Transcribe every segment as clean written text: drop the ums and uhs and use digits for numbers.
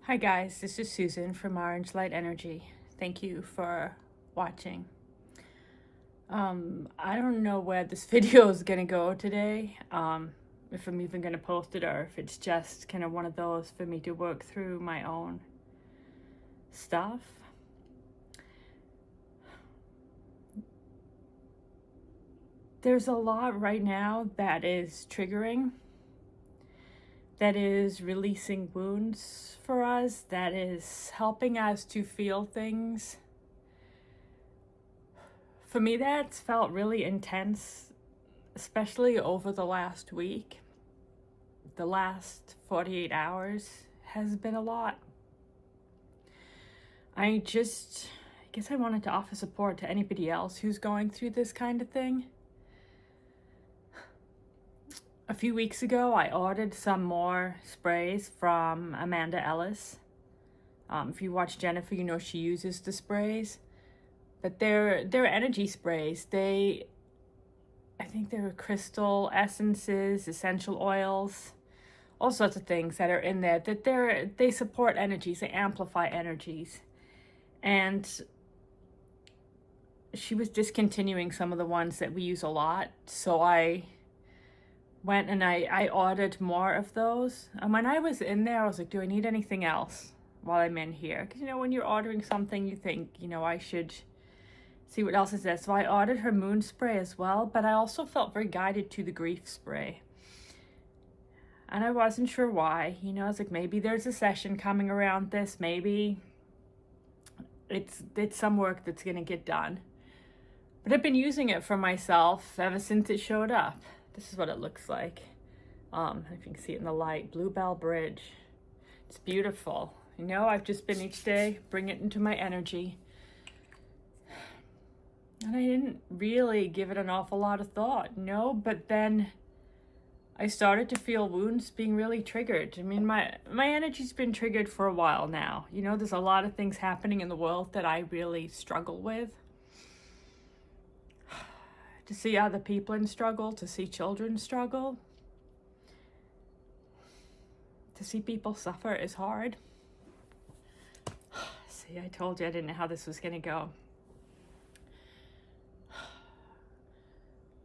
Hi guys, this is Susan from Orange Light Energy. Thank you for watching. I don't know where this video is gonna go today, if I'm even gonna post it or if it's just kind of one of those for me to work through my own stuff. There's a lot right now that is triggering, that is releasing wounds for us, that is helping us to feel things. For me, that's felt really intense, especially over the last week. The last 48 hours has been a lot. I guess I wanted to offer support to anybody else who's going through this kind of thing. A few weeks ago, I ordered some more sprays from Amanda Ellis. If you watch Jennifer, you know she uses the sprays. But they're energy sprays. I think they're crystal essences, essential oils, all sorts of things that are in there. That they support energies, they amplify energies. And she was discontinuing some of the ones that we use a lot, so I went and I ordered more of those. And when I was in there, I was like, do I need anything else while I'm in here? Because, when you're ordering something, you think, I should see what else is there. So I ordered her moon spray as well, but I also felt very guided to the grief spray. And I wasn't sure why. I was like, maybe there's a session coming around this. Maybe it's some work that's going to get done. But I've been using it for myself ever since it showed up. This is what it looks like. If you can see it in the light, Bluebell Bridge. It's beautiful. I've just been each day, bring it into my energy. And I didn't really give it an awful lot of thought, but then I started to feel wounds being really triggered. I mean, my energy's been triggered for a while now. There's a lot of things happening in the world that I really struggle with. To see other people in struggle, to see children struggle, to see people suffer is hard. See, I told you I didn't know how this was going to go.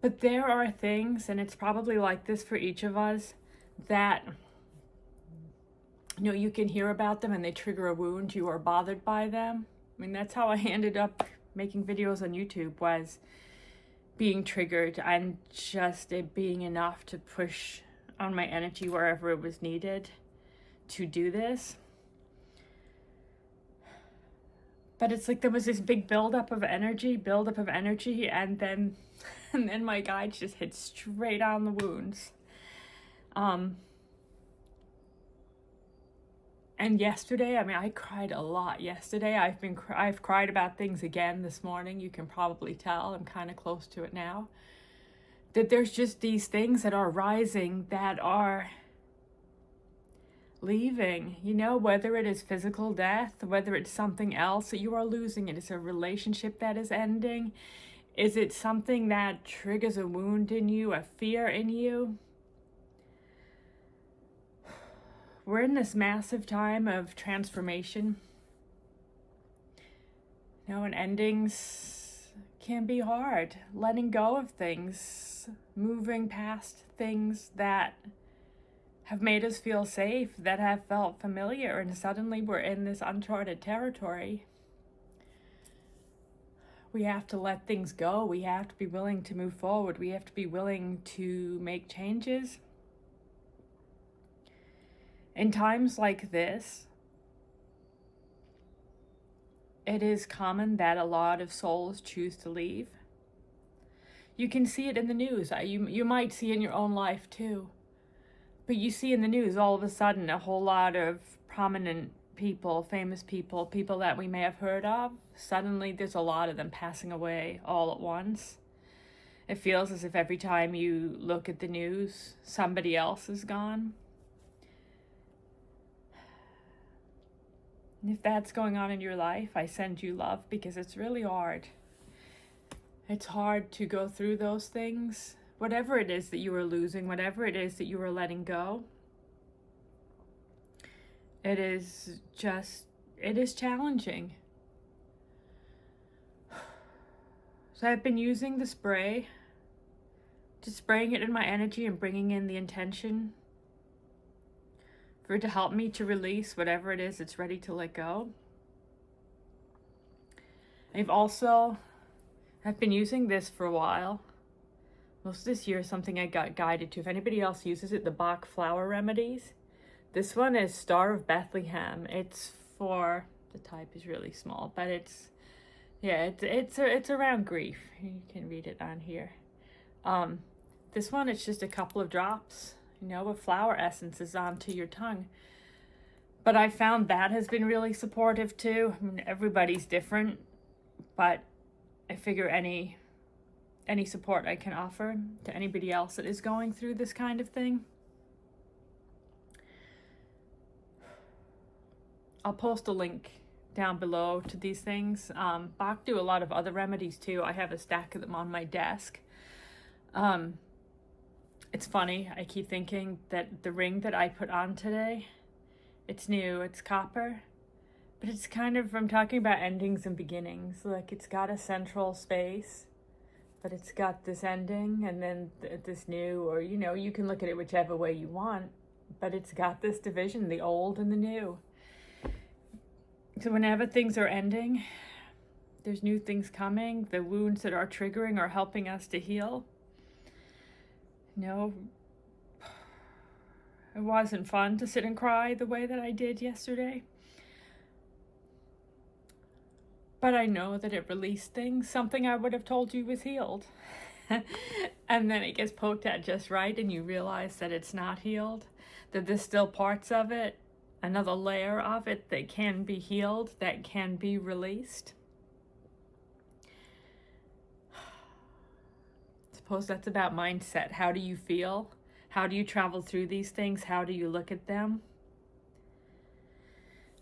But there are things, and it's probably like this for each of us, that you can hear about them and they trigger a wound. You are bothered by them. I mean, that's how I ended up making videos on YouTube, was being triggered and just it being enough to push on my energy wherever it was needed to do this. But it's like there was this big buildup of energy, and then my guides just hit straight on the wounds. And yesterday, I cried a lot yesterday. I've cried about things again this morning. You can probably tell I'm kind of close to it now. That there's just these things that are rising that are leaving, whether it is physical death, whether it's something else that you are losing, it is a relationship that is ending. Is it something that triggers a wound in you, a fear in you? We're in this massive time of transformation. And endings can be hard. Letting go of things, moving past things that have made us feel safe, that have felt familiar, and suddenly we're in this uncharted territory. We have to let things go. We have to be willing to move forward. We have to be willing to make changes. In times like this, it is common that a lot of souls choose to leave. You can see it in the news. You might see it in your own life too. But you see in the news all of a sudden a whole lot of prominent people, famous people, people that we may have heard of. Suddenly there's a lot of them passing away all at once. It feels as if every time you look at the news, somebody else is gone. If that's going on in your life, I send you love, because it's really hard. It's hard to go through those things. Whatever it is that you are losing, whatever it is that you are letting go, it is challenging. So I've been using the spray, just spraying it in my energy and bringing in the intention for it to help me to release whatever it is that's ready to let go. I've been using this for a while. Most of this year is something I got guided to. If anybody else uses it, the Bach Flower Remedies. This one is Star of Bethlehem. It's for, the type is really small, but it's around grief. You can read it on here. This one, it's just a couple of drops, with flower essences onto your tongue. But I found that has been really supportive too. I mean, everybody's different, but I figure any support I can offer to anybody else that is going through this kind of thing. I'll post a link down below to these things. Bach do a lot of other remedies too. I have a stack of them on my desk. It's funny, I keep thinking that the ring that I put on today, it's new, it's copper, but it's kind of, I'm talking about endings and beginnings. Like, it's got a central space, but it's got this ending and then this new, or you can look at it whichever way you want, but it's got this division, the old and the new. So whenever things are ending, there's new things coming. The wounds that are triggering are helping us to heal. It wasn't fun to sit and cry the way that I did yesterday. But I know that it released things. Something I would have told you was healed. And then it gets poked at just right and you realize that it's not healed. That there's still parts of it, another layer of it that can be healed, that can be released. Suppose that's about mindset. How do you feel? How do you travel through these things? How do you look at them?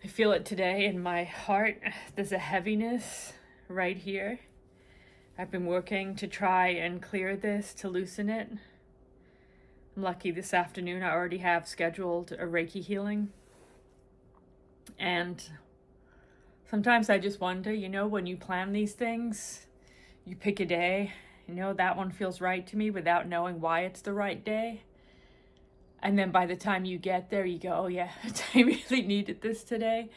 I feel it today in my heart. There's a heaviness right here. I've been working to try and clear this, to loosen it. I'm lucky this afternoon I already have scheduled a Reiki healing. And sometimes I just wonder, when you plan these things, you pick a day, that one feels right to me without knowing why it's the right day. And then by the time you get there, you go, oh yeah, I really needed this today.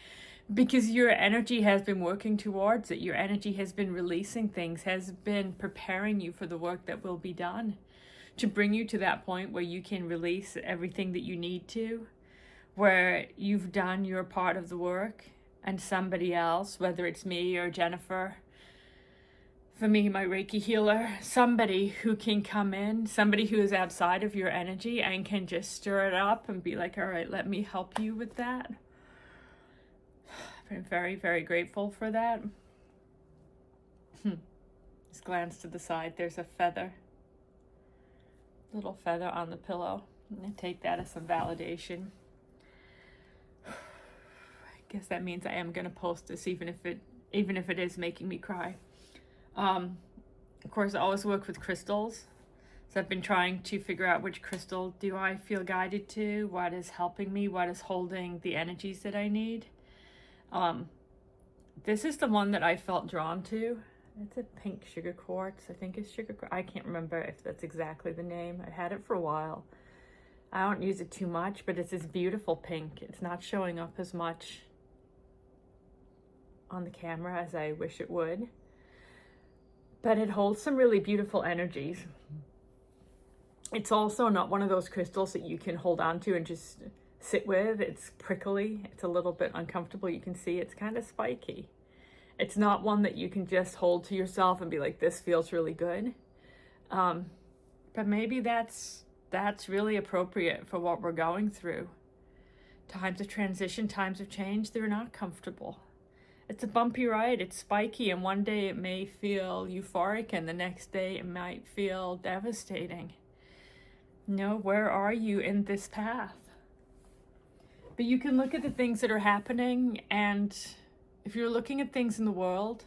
Because your energy has been working towards it. Your energy has been releasing things, has been preparing you for the work that will be done. To bring you to that point where you can release everything that you need to. Where you've done your part of the work and somebody else, whether it's me or Jennifer, for me, my Reiki healer, somebody who can come in, somebody who is outside of your energy and can just stir it up and be like, all right, let me help you with that. I'm very, very grateful for that. Just glance to the side, there's a feather. Little feather on the pillow. I take that as some validation. I guess that means I am going to post this even if it is making me cry. Of course, I always work with crystals. So I've been trying to figure out which crystal do I feel guided to, what is helping me, what is holding the energies that I need. This is the one that I felt drawn to. It's a pink sugar quartz. I think it's sugar quartz. I can't remember if that's exactly the name. I had it for a while. I don't use it too much, but it's this beautiful pink. It's not showing up as much on the camera as I wish it would. But it holds some really beautiful energies. It's also not one of those crystals that you can hold on to and just sit with. It's prickly. It's a little bit uncomfortable. You can see it's kind of spiky. It's not one that you can just hold to yourself and be like, this feels really good. But maybe that's really appropriate for what we're going through. Times of transition, times of change, they're not comfortable. It's a bumpy ride, it's spiky, and one day it may feel euphoric and the next day it might feel devastating. Where are you in this path? But you can look at the things that are happening, and if you're looking at things in the world,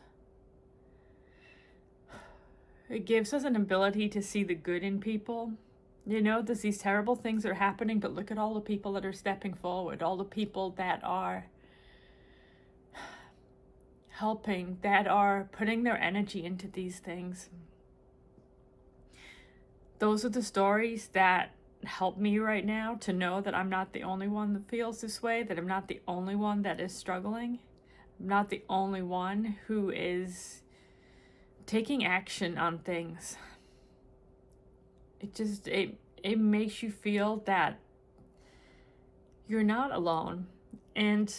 it gives us an ability to see the good in people. You know, there's these terrible things that are happening, but look at all the people that are stepping forward, all the people that are helping, that are putting their energy into these things. Those are the stories that help me right now to know that I'm not the only one that feels this way, that I'm not the only one that is struggling. I'm not the only one who is taking action on things. It makes you feel that you're not alone. And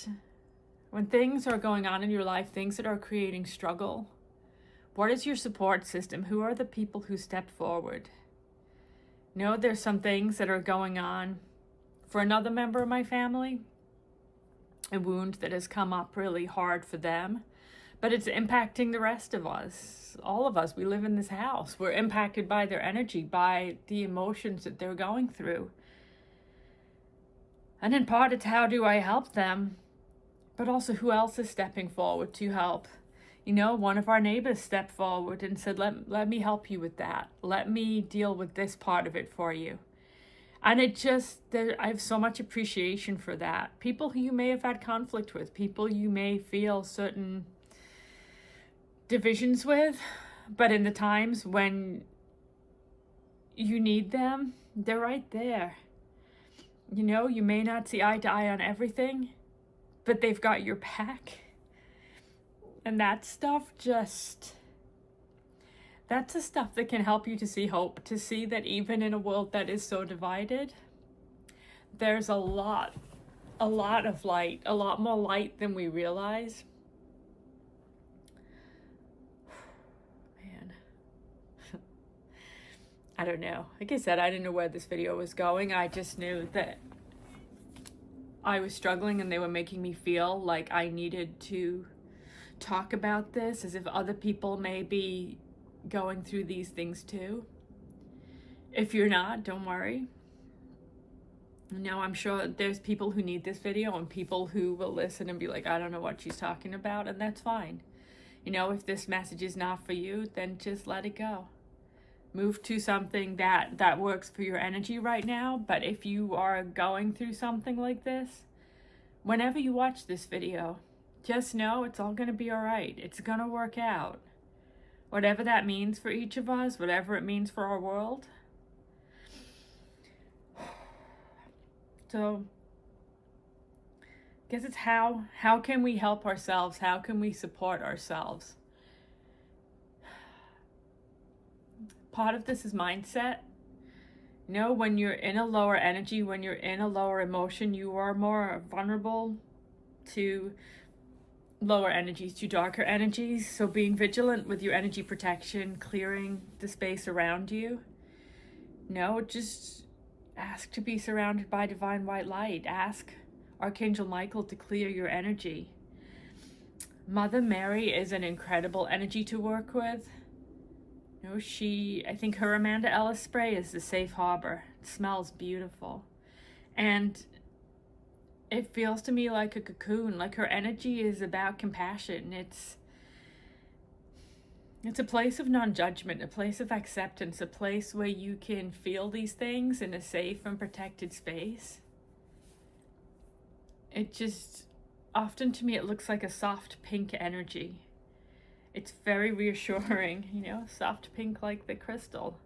when things are going on in your life, things that are creating struggle, what is your support system? Who are the people who step forward? You know, there's some things that are going on for another member of my family, a wound that has come up really hard for them, but it's impacting the rest of us. All of us, we live in this house. We're impacted by their energy, by the emotions that they're going through. And in part, it's how do I help them? But also, who else is stepping forward to help? You know, one of our neighbors stepped forward and said, let me help you with that. Let me deal with this part of it for you. And I have so much appreciation for that. People who you may have had conflict with, people you may feel certain divisions with, but in the times when you need them, they're right there. You know, you may not see eye to eye on everything, but they've got your back. And that stuff that's the stuff that can help you to see hope, to see that even in a world that is so divided, there's a lot of light, a lot more light than we realize. Man, I don't know. Like I said, I didn't know where this video was going. I just knew that I was struggling and they were making me feel like I needed to talk about this, as if other people may be going through these things too. If you're not, don't worry. No, I'm sure there's people who need this video and people who will listen and be like, I don't know what she's talking about, and that's fine. You know, if this message is not for you, then just let it go. Move to something that works for your energy right now. But if you are going through something like this, whenever you watch this video, just know it's all going to be all right. It's going to work out. Whatever that means for each of us, whatever it means for our world. So, I guess it's how can we help ourselves? How can we support ourselves? Part of this is mindset. You know, when you're in a lower energy, when you're in a lower emotion, you are more vulnerable to lower energies, to darker energies. So being vigilant with your energy protection, clearing the space around you. No, just ask to be surrounded by divine white light. Ask Archangel Michael to clear your energy. Mother Mary is an incredible energy to work with. You know, I think her Amanda Ellis spray is the safe harbor. It smells beautiful. And it feels to me like a cocoon, like her energy is about compassion. It's a place of non-judgment, a place of acceptance, a place where you can feel these things in a safe and protected space. It just, often to me, it looks like a soft pink energy. It's very reassuring, you know, soft pink like the crystal.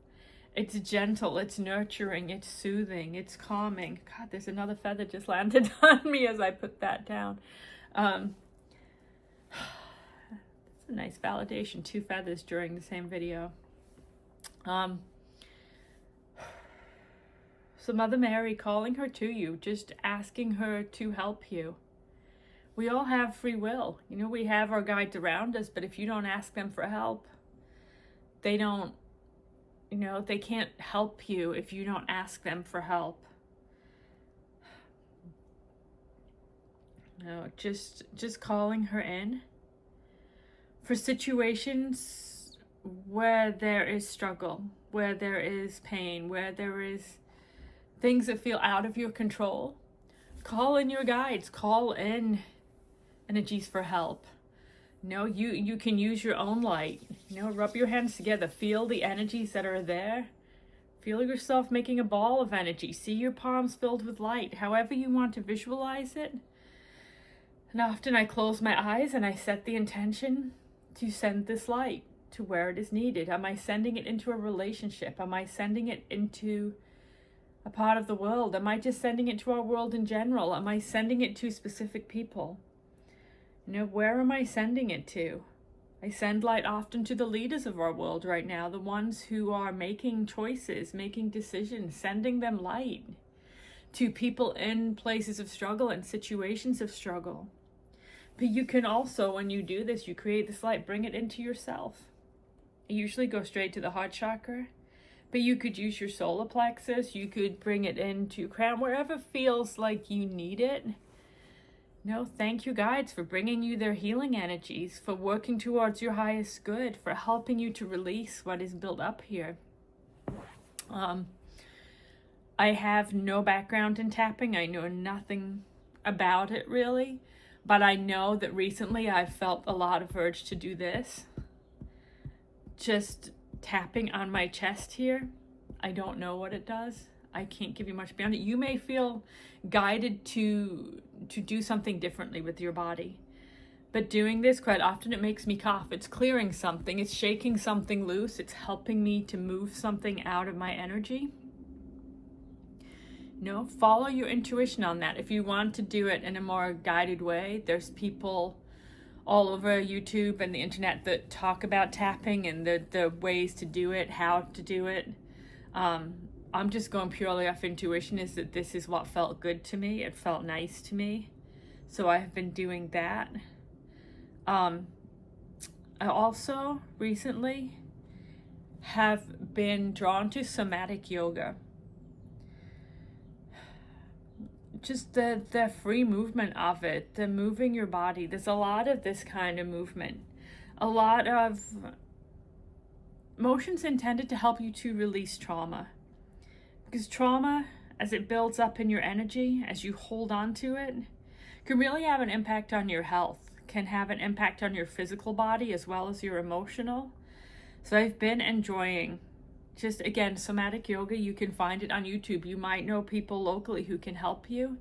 It's gentle, it's nurturing, it's soothing, it's calming. God, there's another feather just landed on me as I put that down. That's a nice validation, 2 feathers during the same video. So Mother Mary, calling her to you, just asking her to help you. We all have free will. You know, we have our guides around us, but if you don't ask them for help, they don't, you know, they can't help you if you don't ask them for help. No, just calling her in for situations where there is struggle, where there is pain, where there is things that feel out of your control. Call in your guides, call in energies for help. You know, you can use your own light. You know, rub your hands together, feel the energies that are there. Feel yourself making a ball of energy. See your palms filled with light, however you want to visualize it. And often I close my eyes and I set the intention to send this light to where it is needed. Am I sending it into a relationship? Am I sending it into a part of the world? Am I just sending it to our world in general? Am I sending it to specific people? Where am I sending it to? I send light often to the leaders of our world right now, the ones who are making choices, making decisions, sending them light to people in places of struggle and situations of struggle. But you can also, when you do this, you create this light, bring it into yourself. It usually goes straight to the heart chakra, but you could use your solar plexus, you could bring it into crown, wherever feels like you need it. Thank you, guides, for bringing you their healing energies, for working towards your highest good, for helping you to release what is built up here. I have no background in tapping. I know nothing about it really, but I know that recently I've felt a lot of urge to do this. Just tapping on my chest here. I don't know what it does. I can't give you much beyond it. You may feel guided to do something differently with your body. But doing this, quite often it makes me cough. It's clearing something. It's shaking something loose. It's helping me to move something out of my energy. Follow your intuition on that. If you want to do it in a more guided way, there's people all over YouTube and the internet that talk about tapping and the ways to do it, how to do it. I'm just going purely off intuition, is that this is what felt good to me. It felt nice to me. So I have been doing that. I also recently have been drawn to somatic yoga. Just the free movement of it, the moving your body. There's a lot of this kind of movement. A lot of motions intended to help you to release trauma. Because trauma, as it builds up in your energy, as you hold on to it, can really have an impact on your health, can have an impact on your physical body as well as your emotional. So I've been enjoying just, again, somatic yoga. You can find it on YouTube. You might know people locally who can help you.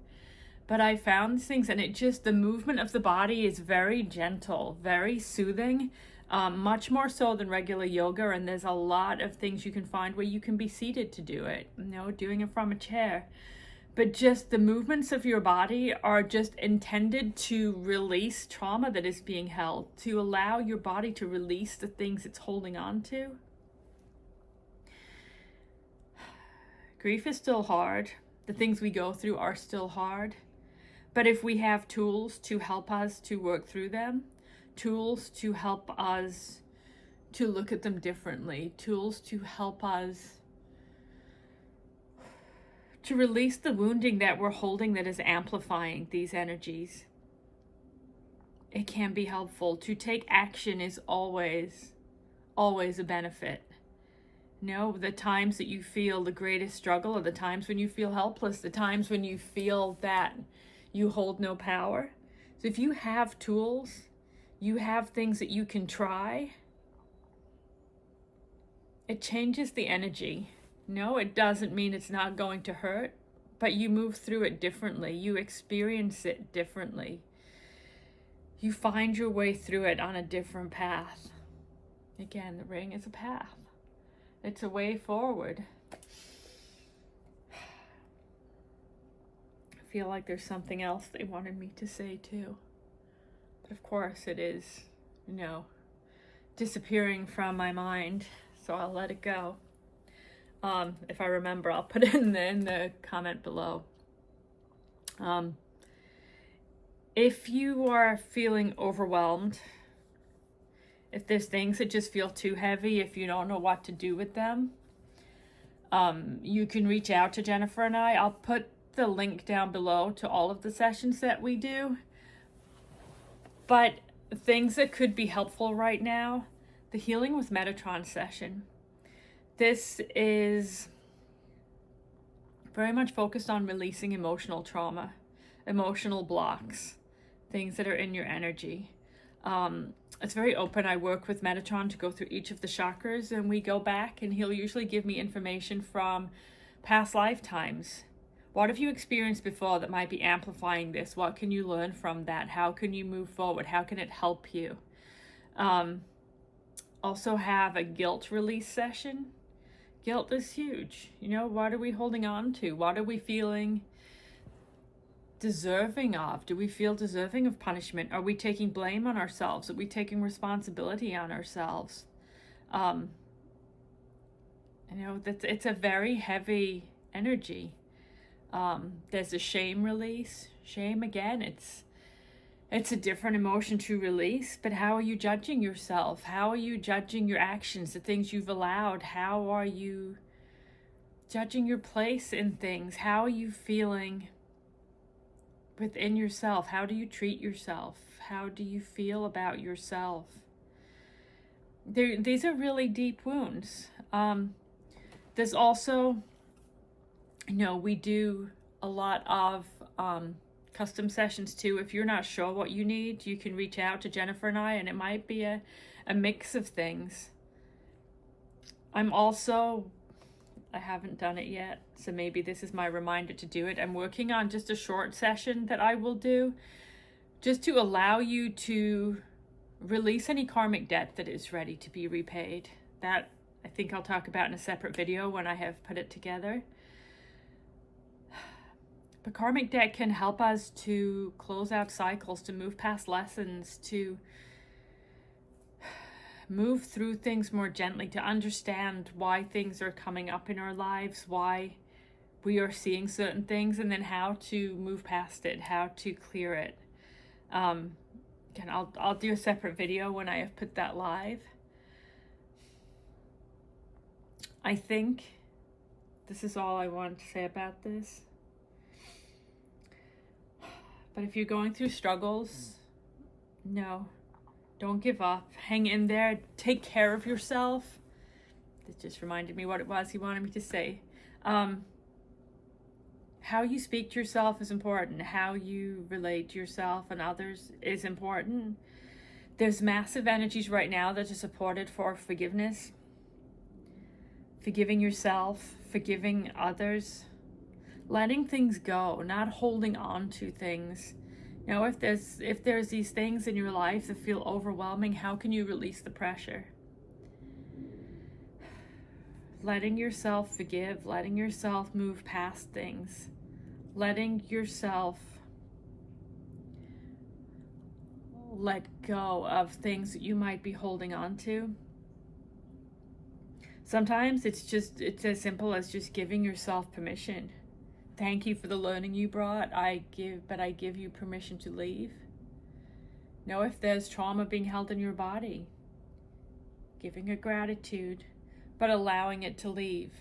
But I found these things, and the movement of the body is very gentle, very soothing. Much more so than regular yoga, and there's a lot of things you can find where you can be seated to do it, doing it from a chair. But just the movements of your body are just intended to release trauma that is being held, to allow your body to release the things it's holding on to. Grief is still hard. The things we go through are still hard. But if we have tools to help us to work through them, tools to help us to look at them differently, tools to help us to release the wounding that we're holding that is amplifying these energies, it can be helpful. To take action is always a benefit. The times that you feel the greatest struggle are the times when you feel helpless, the times when you feel that you hold no power. So if you have tools, you have things that you can try, it changes the energy. It doesn't mean it's not going to hurt, but you move through it differently. You experience it differently. You find your way through it on a different path. Again, the ring is a path. It's a way forward. I feel like there's something else they wanted me to say too. But of course it is, disappearing from my mind, so I'll let it go. If I remember, I'll put it in the comment below. If you are feeling overwhelmed, if there's things that just feel too heavy, if you don't know what to do with them, you can reach out to Jennifer and I. I'll put the link down below to all of the sessions that we do. But things that could be helpful right now, the Healing with Metatron session. This is very much focused on releasing emotional trauma, emotional blocks, things that are in your energy. It's very open. I work with Metatron to go through each of the chakras, and we go back, and he'll usually give me information from past lifetimes. What have you experienced before that might be amplifying this? What can you learn from that? How can you move forward? How can it help you? Also have a guilt release session. Guilt is huge. You know, what are we holding on to? What are we feeling deserving of? Do we feel deserving of punishment? Are we taking blame on ourselves? Are we taking responsibility on ourselves? You know, it's a very heavy energy. There's a shame release. Shame, again, it's a different emotion to release, but how are you judging yourself? How are you judging your actions, the things you've allowed? How are you judging your place in things? How are you feeling within yourself? How do you treat yourself? How do you feel about yourself? These are really deep wounds. There's also, you know, we do a lot of custom sessions too. If you're not sure what you need, you can reach out to Jennifer and I, and it might be a mix of things. I haven't done it yet, so maybe this is my reminder to do it. I'm working on just a short session that I will do just to allow you to release any karmic debt that is ready to be repaid. That I think I'll talk about in a separate video when I have put it together. But karmic debt can help us to close out cycles, to move past lessons, to move through things more gently, to understand why things are coming up in our lives, why we are seeing certain things, and then how to move past it, how to clear it. Again, I'll do a separate video when I have put that live. I think this is all I want to say about this. But if you're going through struggles, no, don't give up. Hang in there. Take care of yourself. It just reminded me what it was he wanted me to say. How you speak to yourself is important. How you relate to yourself and others is important. There's massive energies right now that are supported for forgiveness. Forgiving yourself, forgiving others. Letting things go, not holding on to things. You know, if there's these things in your life that feel overwhelming, how can you release the pressure? Letting yourself forgive, letting yourself move past things, letting yourself let go of things that you might be holding on to. Sometimes it's as simple as just giving yourself permission. Thank you for the learning you brought. I give you permission to leave. Know if there's trauma being held in your body, giving it gratitude, but allowing it to leave.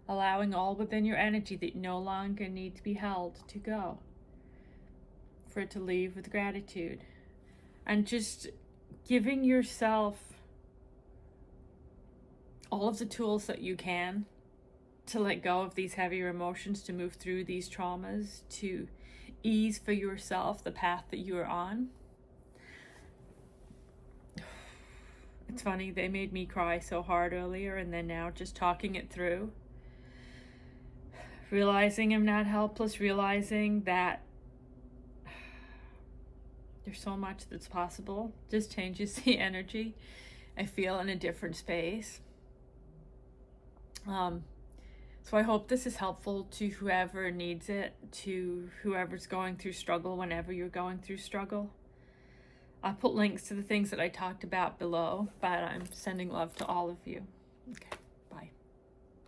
Allowing all within your energy that no longer need to be held to go. For it to leave with gratitude. And just giving yourself all of the tools that you can to let go of these heavier emotions, to move through these traumas, to ease for yourself the path that you are on. It's funny, they made me cry so hard earlier, and then now just talking it through. Realizing I'm not helpless, realizing that there's so much that's possible, just changes the energy. I feel in a different space. So I hope this is helpful to whoever needs it, to whoever's going through struggle whenever you're going through struggle. I'll put links to the things that I talked about below, but I'm sending love to all of you. Okay.